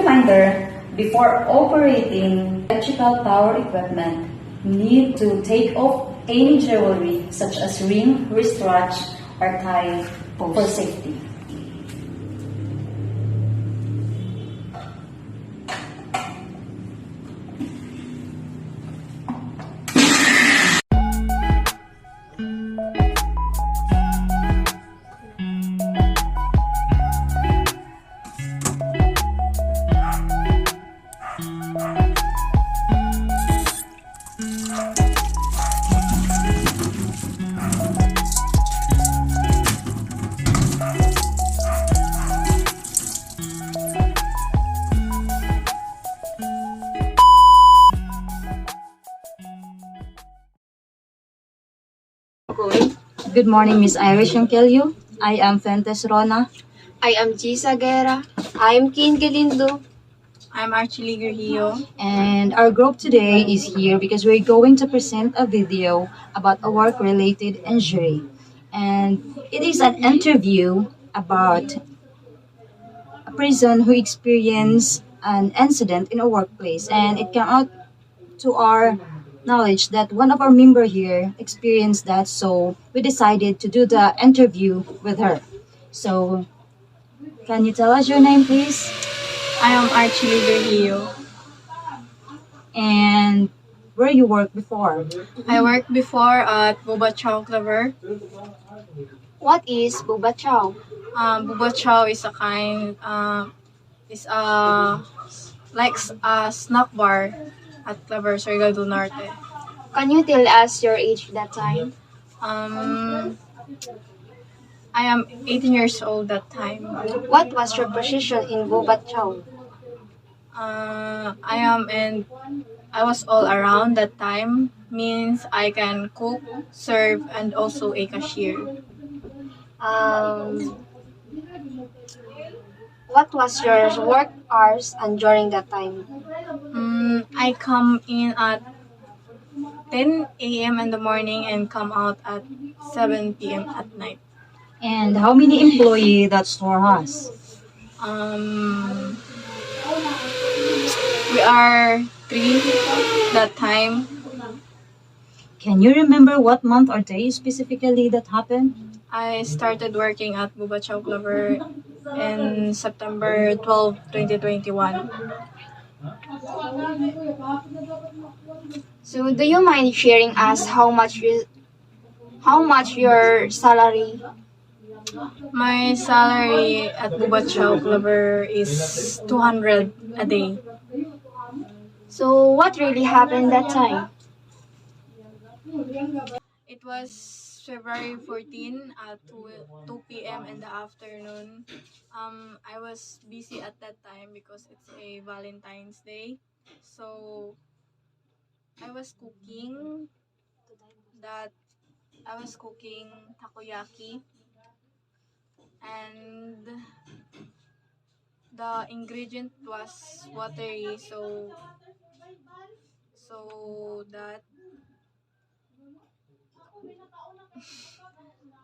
reminder, before operating electrical power equipment, need to take off any jewelry such as ring, wristwatch, or tie for safety. Good morning, Miss Irish Yankelio. I am Fentes Rona. I am Gisa Guerra. I am Keen Galindo. I'm Archie Gurhio. And our group today is here because we're going to present a video about a work-related injury. And it is an interview about a person who experienced an incident in a workplace. And it came out to our knowledge that one of our member here experienced that, so we decided to do the interview with her. So, can you tell us your name, please? I am Archie Gurhio. And where you worked before? I worked before at Boba Chow Clever. What is Buba Chow? Boba Chow is a kind, is a like a snack bar at Clever, Surigao del Norte. Can you tell us your age that time? I am 18 years old that time. What was your position in Buba Chow? I was all around that time. Means I can cook, serve, and also a cashier. Um, what was your work hours and during that time? I come in at 10 a.m. in the morning and come out at 7 p.m. at night. And how many employee that store has? We are 3 that time. Can you remember what month or day specifically that happened? I started working at Buba Chow Clover in September 12, 2021. So, do you mind sharing us how much your salary? My salary at Buba Chow Clover is 200 a day. So, what really happened that time? It was February 14 at 2 p.m. in the afternoon. I was busy at that time because it's a Valentine's Day. So I was cooking that I was cooking takoyaki, and the ingredient was watery, so that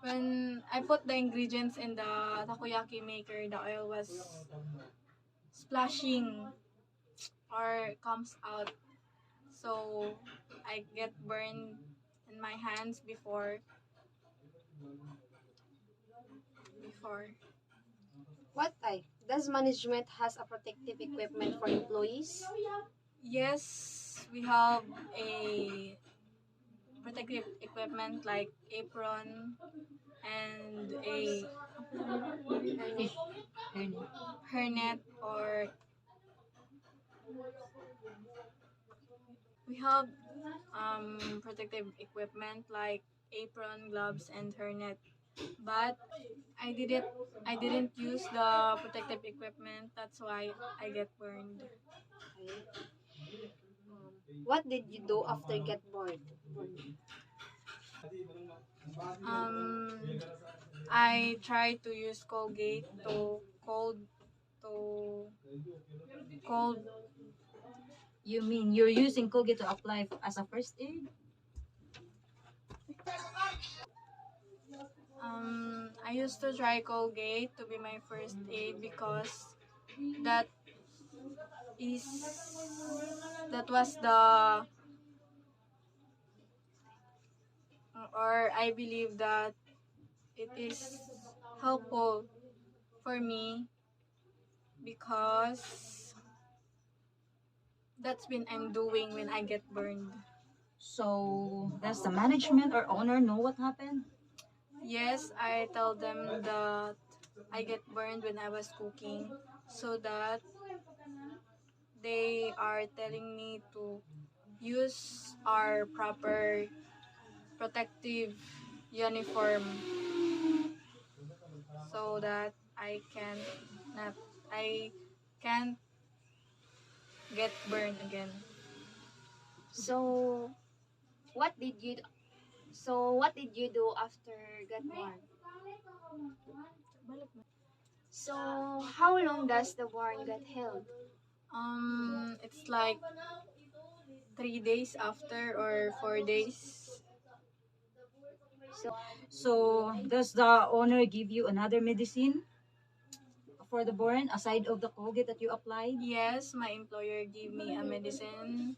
when I put the ingredients in the takoyaki maker, the oil was splashing or comes out. So I get burned in my hands before. What type? Does management has a protective equipment for employees? Yes, we have a protective equipment like apron and a hairnet, or we have protective equipment like apron, gloves, and hairnet. But I didn't I didn't use the protective equipment. That's why I get burned. What did you do after get bored? Um, I tried to use Colgate to cold. You mean you're using Colgate to apply as a first aid? I used to try Colgate to be my first aid because that is that was the or I believe that it is helpful for me because that's been I'm doing when I get burned. So does the management or owner know what happened? Yes, I tell them that I get burned when I was cooking so that they are telling me to use our proper protective uniform so that not I can't get burned again. So, what did you what did you do after got warned? So, how long does the warrant get held? It's like 3 days after or 4 days. So, So does the owner give you another medicine for the burn aside of the Colgate that you applied? Yes, my employer gave me a medicine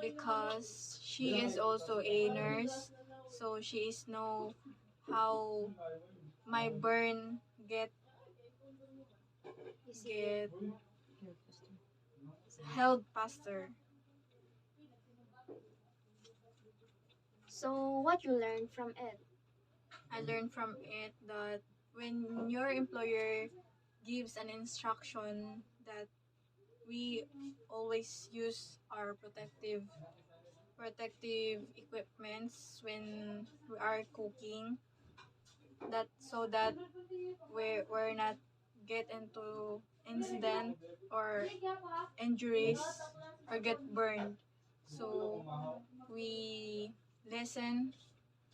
because she is also a nurse, so she is know how my burn is get it- held faster. so what you learned from it? I learned from it that when your employer gives an instruction that we always use our protective equipments when we are cooking, that so that we're not get into incident or injuries or get burned. So we listen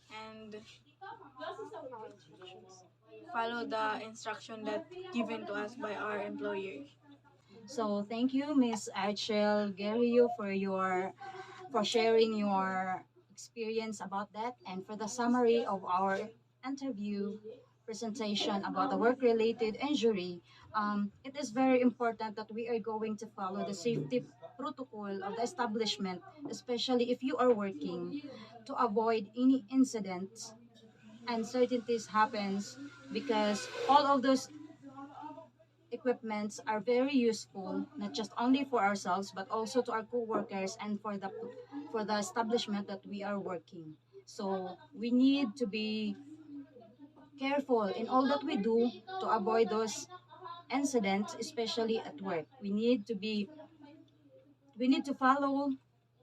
and Our instructions. follow the instruction that given to us by our employer. So thank you, Miss Archel Guerrillo, for sharing your experience about that and for the summary of our interview presentation about the work-related injury. It is very important that we are going to follow the safety protocol of the establishment, especially if you are working, to avoid any incidents. Uncertainties happens because all of those equipments are very useful, not just only for ourselves but also to our co-workers and for the establishment that we are working. So we need to be careful in all that we do to avoid those incidents, especially at work. We need to follow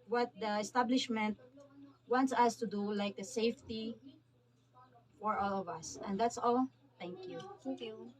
what the establishment wants us to do, like the safety for all of us. And that's all. Thank you. Thank you.